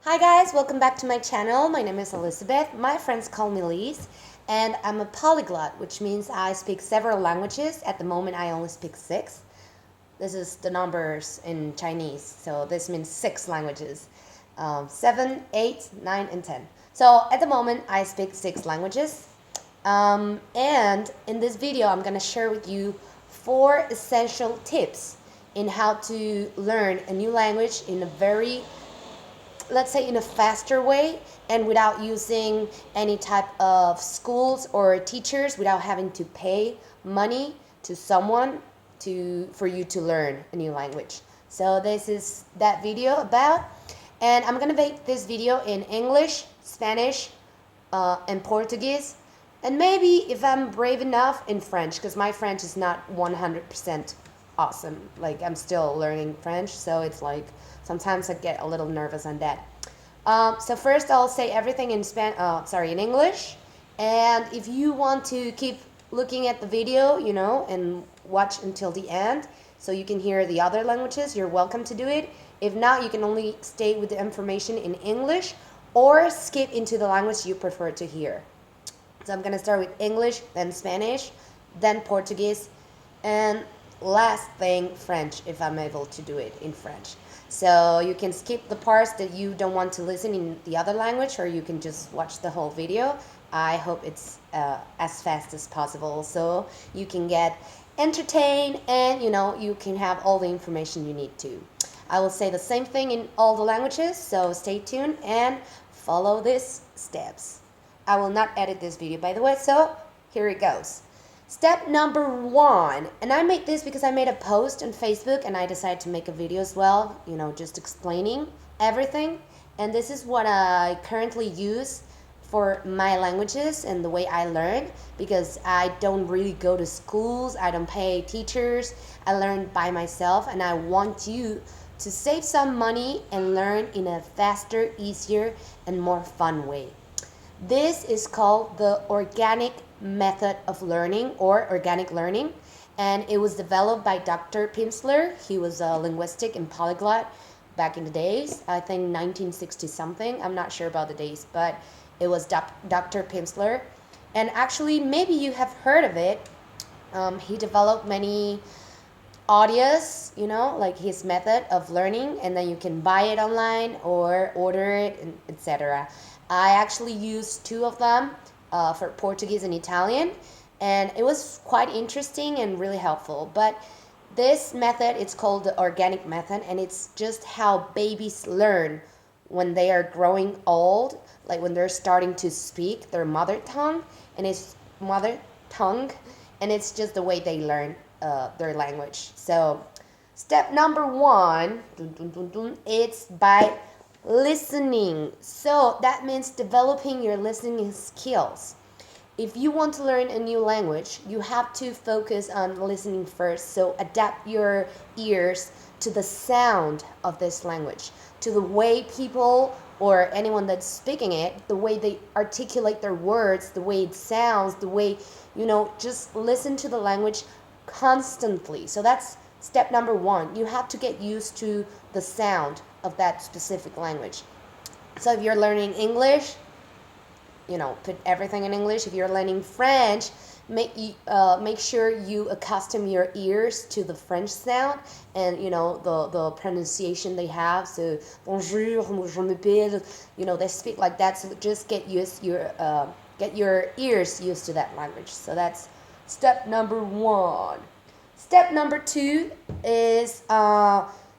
Hi guys, welcome back to my channel. My name is Elizabeth. My friends call me Lise, and I'm a polyglot, which means I speak several languages. At the moment, I only speak 6. This is the numbers in Chinese, so this means 6 languages. 7, 8, 9, and 10. So at the moment, I speak 6 languages. And in this video, I'm going to share with you 4 essential tips in how to learn a new language in a very, let's say, in a faster way and without using any type of schools or teachers, without having to pay money to someone for you to learn a new language. So this is that video about, and I'm gonna make this video in English, Spanish, and Portuguese, and maybe if I'm brave enough in French, because my French is not 100% awesome. Like, I'm still learning French, so it's like sometimes I get a little nervous on that. So first I'll say everything in in English, and if you want to keep looking at the video, and watch until the end, so you can hear the other languages, you're welcome to do it. If not, you can only stay with the information in English or skip into the language you prefer to hear. So I'm gonna start with English, then Spanish, then Portuguese, and last thing, French, if I'm able to do it in French. So you can skip the parts that you don't want to listen in the other language, or you can just watch the whole video. I hope it's as fast as possible, so you can get entertained and you can have all the information you need to. I will say the same thing in all the languages, so stay tuned and follow these steps. I will not edit this video, by the way, so here it goes. Step number 1, and I made this because I made a post on Facebook and I decided to make a video as well, just explaining everything. And this is what I currently use for my languages and the way I learn, because I don't really go to schools, I don't pay teachers, I learn by myself, and I want you to save some money and learn in a faster, easier, and more fun way. This is called the organic method of learning, or organic learning, and it was developed by Dr. Pimsleur. He was a linguistic and polyglot back in the days, I think 1960 something. I'm not sure about the days, but it was Dr. Pimsleur. And actually, maybe you have heard of it. He developed many audios, like his method of learning, and then you can buy it online or order it, etc. I actually used 2 of them for Portuguese and Italian, and it was quite interesting and really helpful. But this method, it's called the organic method, and it's just how babies learn when they are growing old, like when they're starting to speak their mother tongue, and it's just the way they learn their language. So step number 1, it's by listening. So that means developing your listening skills. If you want to learn a new language, you have to focus on listening first. So adapt your ears to the sound of this language, to the way people or anyone that's speaking it, the way they articulate their words, the way it sounds, the way, just listen to the language constantly. So that's step number 1. You have to get used to the sound of that specific language. So if you're learning English, put everything in English. If you're learning French, make sure you accustom your ears to the French sound and the pronunciation they have. So bonjour, je m'appelle, they speak like that. So just get your ears used to that language. So that's step number 1. Step number 2 is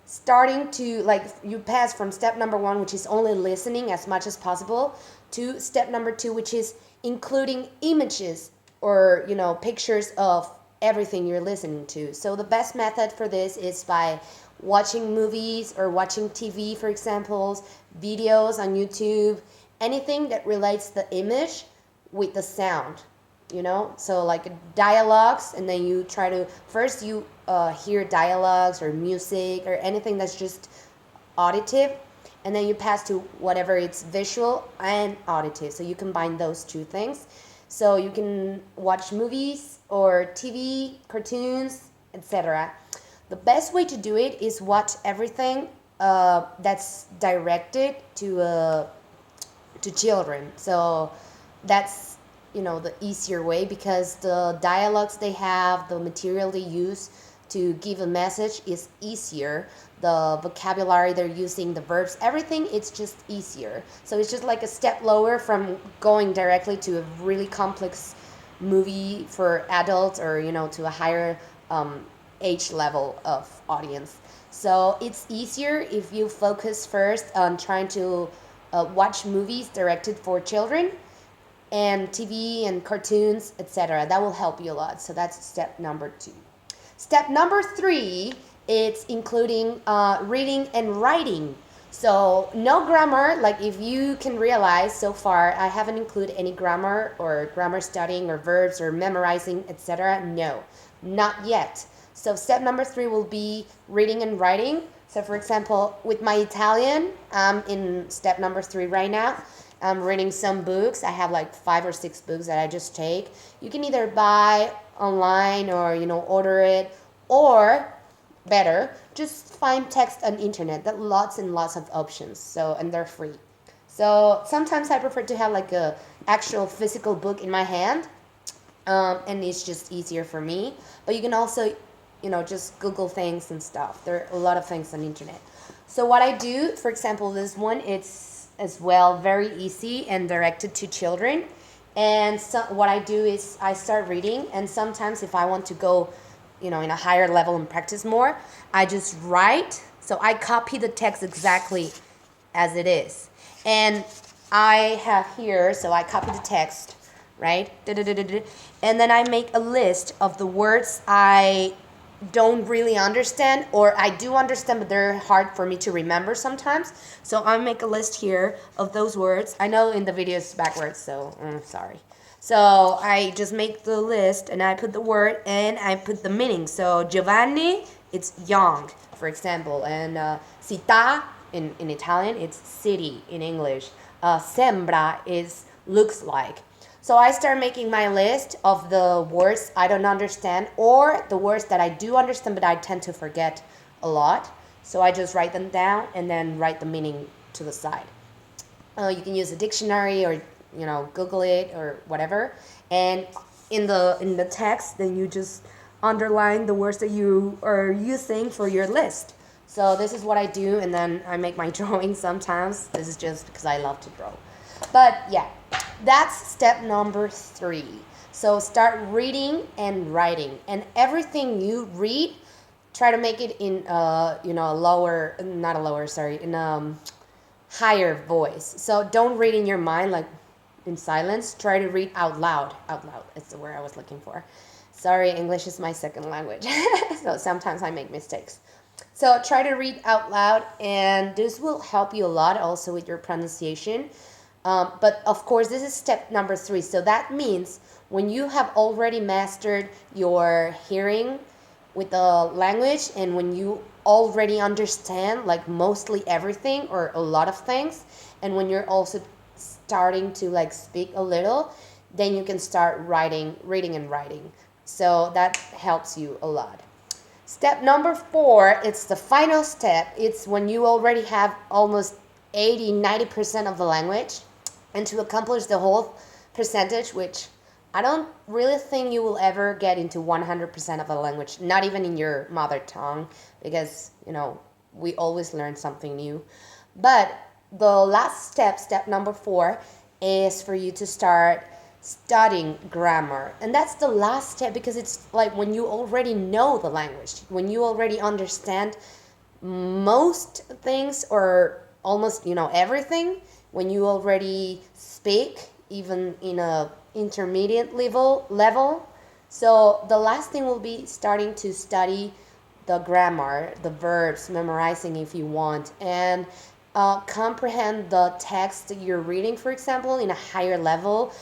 starting to, you pass from step number 1, which is only listening as much as possible, to step number 2, which is including images or pictures of everything you're listening to. So the best method for this is by watching movies or watching TV, for example, videos on YouTube, anything that relates the image with the sound. So like dialogues, and then you try to first hear dialogues or music or anything that's just auditive, and then you pass to whatever it's visual and auditive. So you combine those 2 things. So you can watch movies or TV, cartoons, etc. The best way to do it is watch everything that's directed to children. So that's the easier way, because the dialogues they have, the material they use to give a message is easier. The vocabulary they're using, the verbs, everything, it's just easier. So it's just like a step lower from going directly to a really complex movie for adults, or to a higher age level of audience. So it's easier if you focus first on trying to watch movies directed for children, and TV and cartoons, etc. That will help you a lot. So that's step number 2. Step number 3, it's including reading and writing. So no grammar. Like, if you can realize so far, I haven't included any grammar or grammar studying or verbs or memorizing, etc. No, not yet. So step number 3 will be reading and writing. So for example, with my Italian, I'm in step number 3 right now. I'm reading some books. I have like 5 or 6 books that I just take. You can either buy online, or order it, or better, just find text on internet. That lots and lots of options. So, and they're free. So sometimes I prefer to have like a actual physical book in my hand, and it's just easier for me. But you can also just Google things and stuff. There are a lot of things on the internet. So what I do, for example, this one, it's as well very easy and directed to children. And so what I do is I start reading, and sometimes if I want to go, in a higher level and practice more, I just write. So I copy the text exactly as it is. And I have here, so I copy the text, right? And then I make a list of the words I don't really understand, or I do understand but they're hard for me to remember sometimes. So I make a list here of those words. I know in the video it's backwards, so sorry. So I just make the list, and I put the word and I put the meaning. So Giovanni, it's young, for example, and città in Italian, it's city in English. Sembra is looks like. So I start making my list of the words I don't understand, or the words that I do understand but I tend to forget a lot. So I just write them down and then write the meaning to the side. You can use a dictionary, or Google it or whatever. And in the text, then you just underline the words that you are using for your list. So this is what I do, and then I make my drawing sometimes. This is just because I love to draw. But yeah, that's step number 3. So start reading and writing, and everything you read, try to make it in in higher voice. So don't read in your mind, like in silence. Try to read out loud. Out loud is the word I was looking for. Sorry, English is my second language, so sometimes I make mistakes. So try to read out loud, and this will help you a lot also with your pronunciation. But of course, this is step number 3. So that means when you have already mastered your hearing with the language, and when you already understand like mostly everything or a lot of things, and when you're also starting to like speak a little, then you can start reading and writing. So that helps you a lot. Step number 4, it's the final step. It's when you already have almost 80-90% of the language. And to accomplish the whole percentage, which I don't really think you will ever get into 100% of a language, not even in your mother tongue, because, we always learn something new. But the last step, step number 4, is for you to start studying grammar. And that's the last step, because it's like when you already know the language, when you already understand most things, or almost, everything, when you already speak, even in a intermediate level. So the last thing will be starting to study the grammar, the verbs, memorizing if you want, and comprehend the text that you're reading, for example, in a higher level.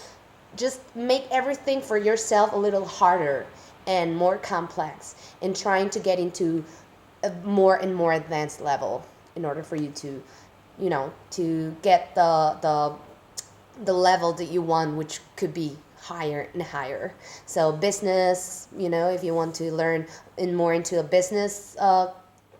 Just make everything for yourself a little harder and more complex, and trying to get into a more and more advanced level in order for you to to get the level that you want, which could be higher and higher. So business, if you want to learn more into a business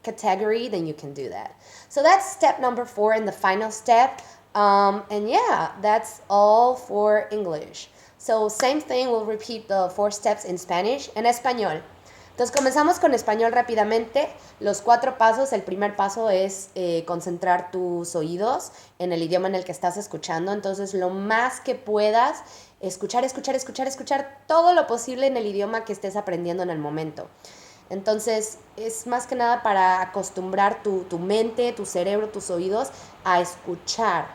category, then you can do that. So that's step number 4 and the final step. And yeah, that's all for English. So same thing, we'll repeat the 4 steps in Spanish. En español. Entonces comenzamos con español rápidamente. Los 4 pasos, el primer paso es concentrar tus oídos en el idioma en el que estás escuchando. Entonces lo más que puedas, escuchar todo lo posible en el idioma que estés aprendiendo en el momento. Entonces es más que nada para acostumbrar tu mente, tu cerebro, tus oídos a escuchar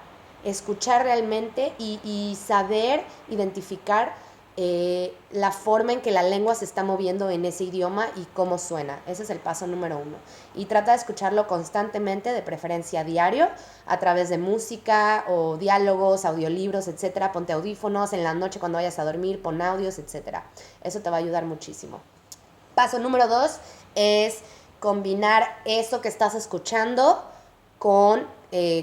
realmente y saber identificar la forma en que la lengua se está moviendo en ese idioma y cómo suena. Ese es el paso número 1. Y trata de escucharlo constantemente, de preferencia diario, a través de música o diálogos, audiolibros, etc. Ponte audífonos en la noche cuando vayas a dormir, pon audios, etc. Eso te va a ayudar muchísimo. Paso número 2 es combinar eso que estás escuchando con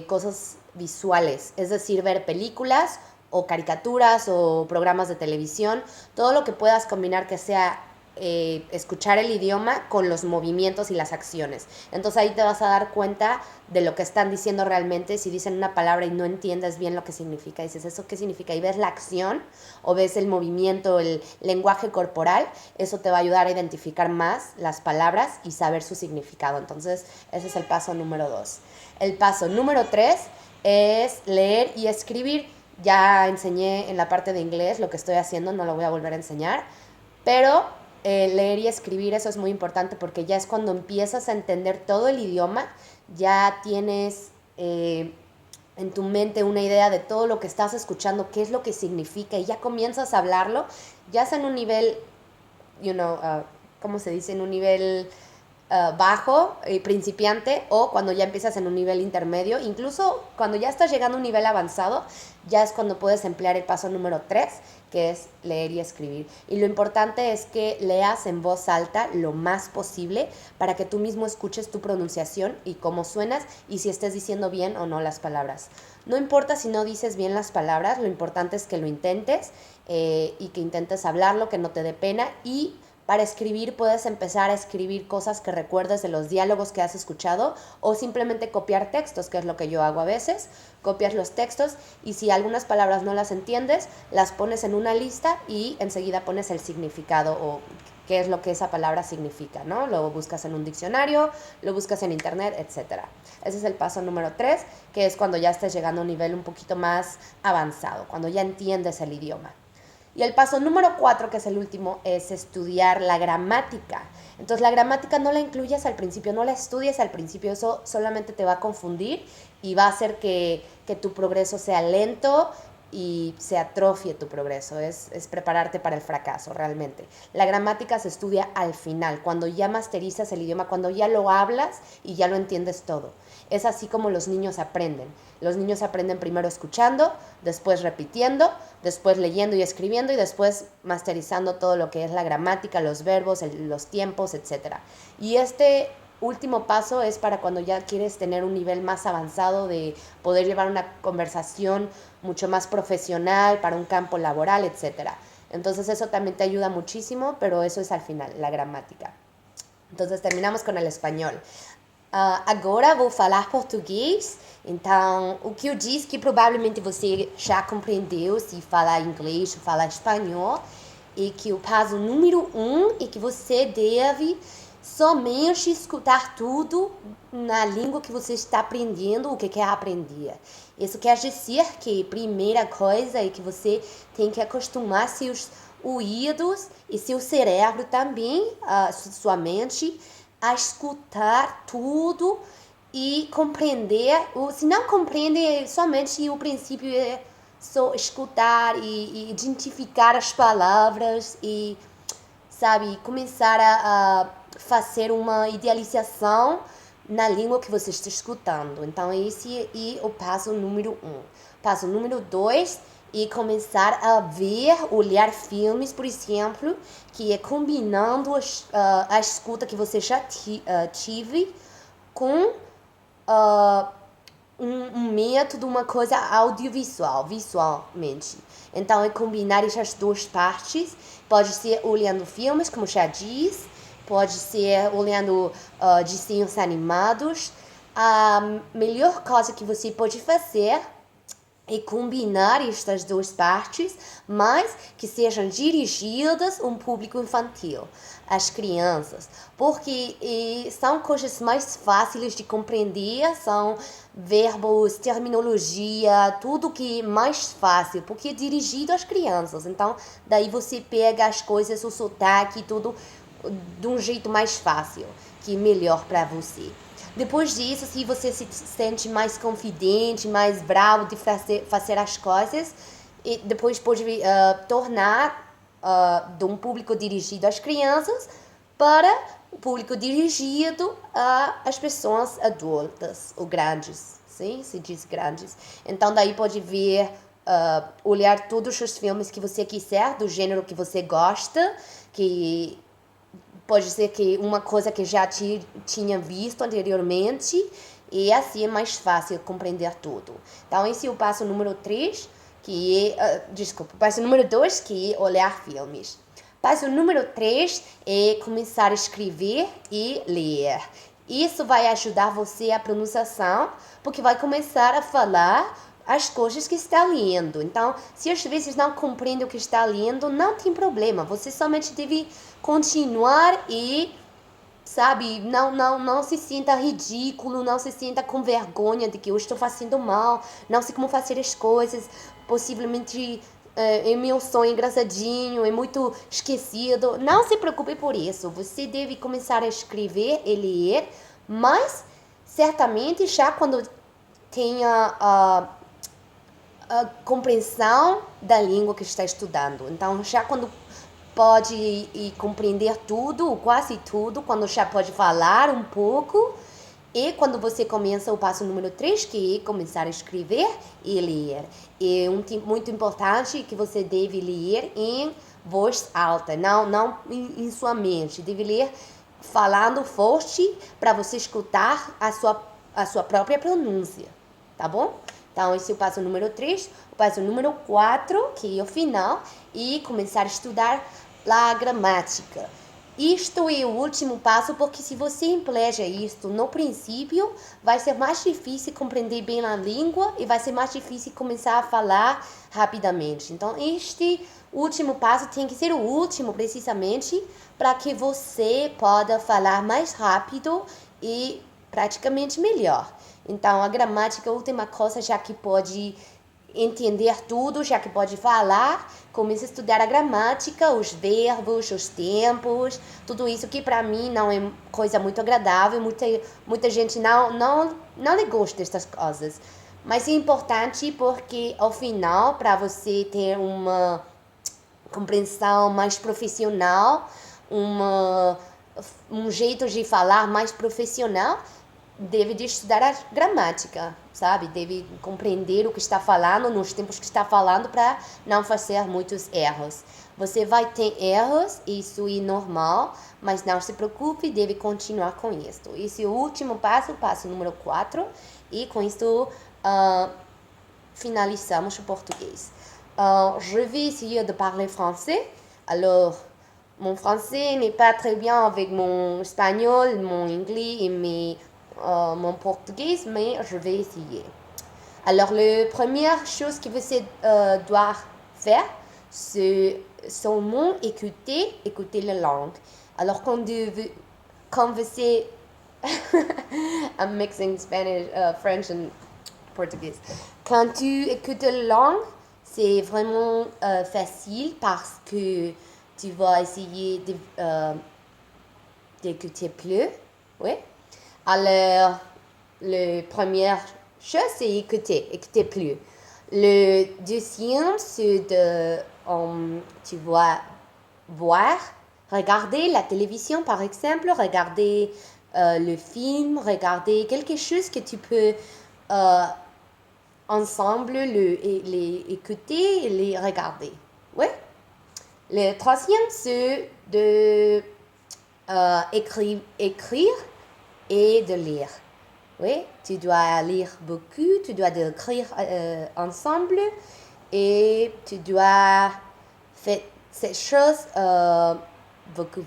cosas visuales, es decir, ver películas o caricaturas o programas de televisión, todo lo que puedas combinar que sea escuchar el idioma con los movimientos y las acciones. Entonces ahí te vas a dar cuenta de lo que están diciendo realmente. Si dicen una palabra y no entiendes bien lo que significa, dices, ¿eso qué significa? Y ves la acción o ves el movimiento, el lenguaje corporal, eso te va a ayudar a identificar más las palabras y saber su significado. Entonces ese es el paso número 2. El paso número 3 es leer y escribir. Ya enseñé en la parte de inglés lo que estoy haciendo, no lo voy a volver a enseñar, pero leer y escribir, eso es muy importante porque ya es cuando empiezas a entender todo el idioma, ya tienes en tu mente una idea de todo lo que estás escuchando, qué es lo que significa, y ya comienzas a hablarlo, ya es en un nivel, ¿cómo se dice? En un nivel bajo, principiante, o cuando ya empiezas en un nivel intermedio. Incluso cuando ya estás llegando a un nivel avanzado, ya es cuando puedes emplear el paso número 3, que es leer y escribir. Y lo importante es que leas en voz alta lo más posible para que tú mismo escuches tu pronunciación y cómo suenas y si estés diciendo bien o no las palabras. No importa si no dices bien las palabras, lo importante es que lo intentes y que intentes hablarlo, que no te dé pena. Y para escribir puedes empezar a escribir cosas que recuerdes de los diálogos que has escuchado o simplemente copiar textos, que es lo que yo hago a veces. Copias los textos y si algunas palabras no las entiendes, las pones en una lista y enseguida pones el significado o qué es lo que esa palabra significa, ¿no? Lo buscas en un diccionario, lo buscas en internet, etc. Ese es el paso número 3, que es cuando ya estés llegando a un nivel un poquito más avanzado, cuando ya entiendes el idioma. Y el paso número 4, que es el último, es estudiar la gramática. Entonces la gramática no la incluyas al principio, no la estudies al principio, eso solamente te va a confundir y va a hacer que tu progreso sea lento y se atrofie tu progreso. Es prepararte para el fracaso realmente. La gramática se estudia al final, cuando ya masterizas el idioma, cuando ya lo hablas y ya lo entiendes todo. Es así como los niños aprenden. Los niños aprenden primero escuchando, después repitiendo, después leyendo y escribiendo y después masterizando todo lo que es la gramática, los verbos, los tiempos, etc. Y este último paso es para cuando ya quieres tener un nivel más avanzado de poder llevar una conversación mucho más profesional para un campo laboral, etc. Entonces eso también te ayuda muchísimo, pero eso es al final, la gramática. Entonces terminamos con el español. Agora vou falar português, então o que eu disse que provavelmente você já compreendeu se falar inglês ou falar espanhol, e que o passo número 1 é que você deve somente escutar tudo na língua que você está aprendendo, o que quer aprender. Isso quer dizer que a primeira coisa é que você tem que acostumar seus ouvidos e seu cérebro também, sua mente, a escutar tudo e compreender. Se não compreende, somente o princípio é só escutar e identificar as palavras e, sabe, começar a fazer uma idealização na língua que você está escutando. Então, esse é o passo número 1. Passo número 2 é começar a ver, olhar filmes, por exemplo, que é combinando a escuta que você já tive com um método, uma coisa audiovisual, visualmente. Então, é combinar essas duas partes. Pode ser olhando filmes, como já disse, pode ser olhando desenhos animados. A melhor coisa que você pode fazer é combinar estas duas partes, mas que sejam dirigidas a um público infantil, às crianças, porque são coisas mais fáceis de compreender, são verbos, terminologia, tudo que é mais fácil, porque é dirigido às crianças. Então, daí você pega as coisas, o sotaque, tudo de um jeito mais fácil, que é melhor para você. Depois disso, se você se sente mais confidente, mais bravo de fazer as coisas, e depois pode tornar de um público dirigido às crianças para o público dirigido às pessoas adultas ou grandes, sim? Se diz grandes. Então, daí pode ver, olhar todos os filmes que você quiser, do gênero que você gosta, que pode ser que uma coisa que já tinha visto anteriormente, e assim é mais fácil compreender tudo. Então, esse é o passo número 3, que é... passo número 2, que é olhar filmes. Passo número 3 é começar a escrever e ler. Isso vai ajudar você a pronunciação, porque vai começar a falar as coisas que está lendo. Então, se às vezes não compreende o que está lendo, não tem problema. Você somente deve continuar e, sabe, não se sinta ridículo, não se sinta com vergonha de que eu estou fazendo mal, não sei como fazer as coisas, possivelmente é meu sonho engraçadinho, é muito esquecido. Não se preocupe por isso. Você deve começar a escrever e ler, mas certamente já quando tenha a compreensão da língua que está estudando. Então, já quando pode compreender tudo, ou quase tudo, quando já pode falar um pouco, e quando você começa o passo número 3, que é começar a escrever e ler. É muito importante que você deve ler em voz alta, não em sua mente. Deve ler falando forte para você escutar a sua própria pronúncia, tá bom? Então, esse é o passo número 3. O passo número 4, que é o final, e começar a estudar a gramática. Isto é o último passo, porque se você empleja isto no princípio, vai ser mais difícil compreender bem a língua e vai ser mais difícil começar a falar rapidamente. Então, este último passo tem que ser o último, precisamente, para que você possa falar mais rápido e praticamente melhor. Então, a gramática é a última coisa, já que pode entender tudo, já que pode falar, comece a estudar a gramática, os verbos, os tempos, tudo isso que para mim não é coisa muito agradável, muita gente não lhe gosta destas coisas. Mas é importante porque, ao final, para você ter uma compreensão mais profissional, um jeito de falar mais profissional, deve de estudar a gramática, sabe? Deve compreender o que está falando, nos tempos que está falando, para não fazer muitos erros. Você vai ter erros, isso é normal, mas não se preocupe, deve continuar com isso. Esse é o último passo, passo número 4, e com isso finalizamos o português. Je vais essayer de parler français. Alors, mon français n'est pas très bien avec mon espagnol, mon anglais et mon portugais, mais je vais essayer. Alors, la première chose que vous doit faire, c'est seulement écouter la langue. Alors, quand vous I'm mixing Spanish, French and Portuguese. Quand tu écoutes la langue, c'est vraiment facile parce que tu vas essayer d'écouter plus. Oui. Alors, la première chose, c'est écouter plus. Le deuxième, c'est tu vas voir, regarder la télévision par exemple, regarder le film, regarder quelque chose que tu peux ensemble les écouter et les regarder. Oui. Le troisième, c'est de écrire et de lire. Oui, tu dois lire beaucoup, tu dois écrire ensemble et tu dois faire cette chose beaucoup.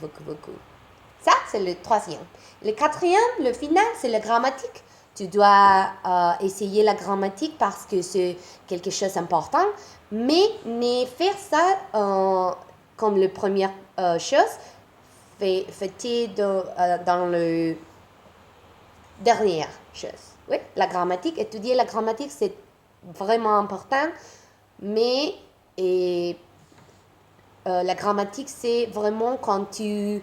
Ça, c'est le troisième. Le quatrième, le final, c'est la grammatique. Tu dois essayer la grammatique parce que c'est quelque chose d'important, mais ne faire ça comme la première chose, faites dans le dernière chose. Oui, la grammatique, étudier la grammatique, c'est vraiment important, mais la grammatique, c'est vraiment quand tu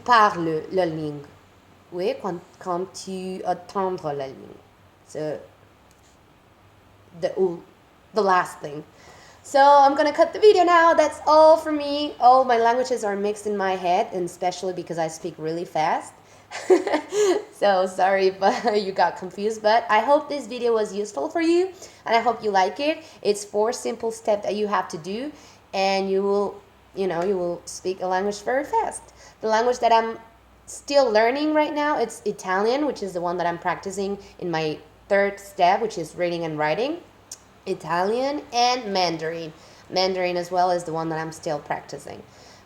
parles la langue. Oui, quand tu entends la langue. So, the last thing. So I'm gonna cut the video now. That's all for me. All my languages are mixed in my head, and especially because I speak really fast. So sorry but you got confused, but I hope this video was useful for you and I hope you like it. It's 4 simple steps that you have to do and you will speak a language very fast. The language that I'm still learning right now, it's Italian, which is the one that I'm practicing in my 3rd step, which is reading and writing. Italian and Mandarin. Mandarin as well is the one that I'm still practicing.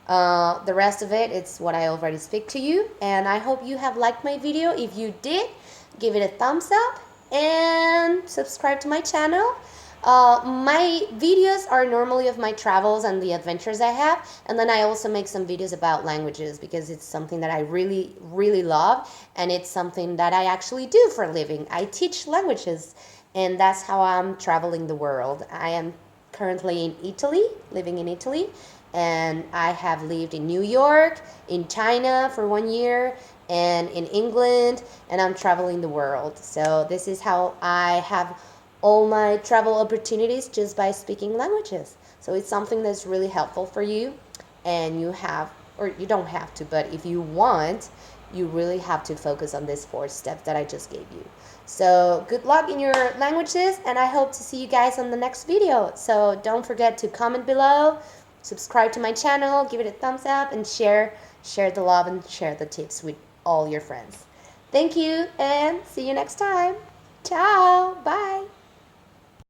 The rest of it, it's what I already speak to you, and I hope you have liked my video. If you did, give it a thumbs up and subscribe to my channel. My videos are normally of my travels and the adventures I have, and then I also make some videos about languages because it's something that I really, really love, and it's something that I actually do for a living. I teach languages, and that's how I'm traveling the world. I am currently in Italy, living in Italy, and I have lived in New York, in China for 1 year, and in England, and I'm traveling the world. So this is how I have all my travel opportunities, just by speaking languages. So it's something that's really helpful for you, and you don't have to, but if you want, you really have to focus on these 4 steps that I just gave you. So good luck in your languages, and I hope to see you guys on the next video. So don't forget to comment below, subscribe to my channel, give it a thumbs up, and share the love and share the tips with all your friends. Thank you, and see you next time. Ciao, bye.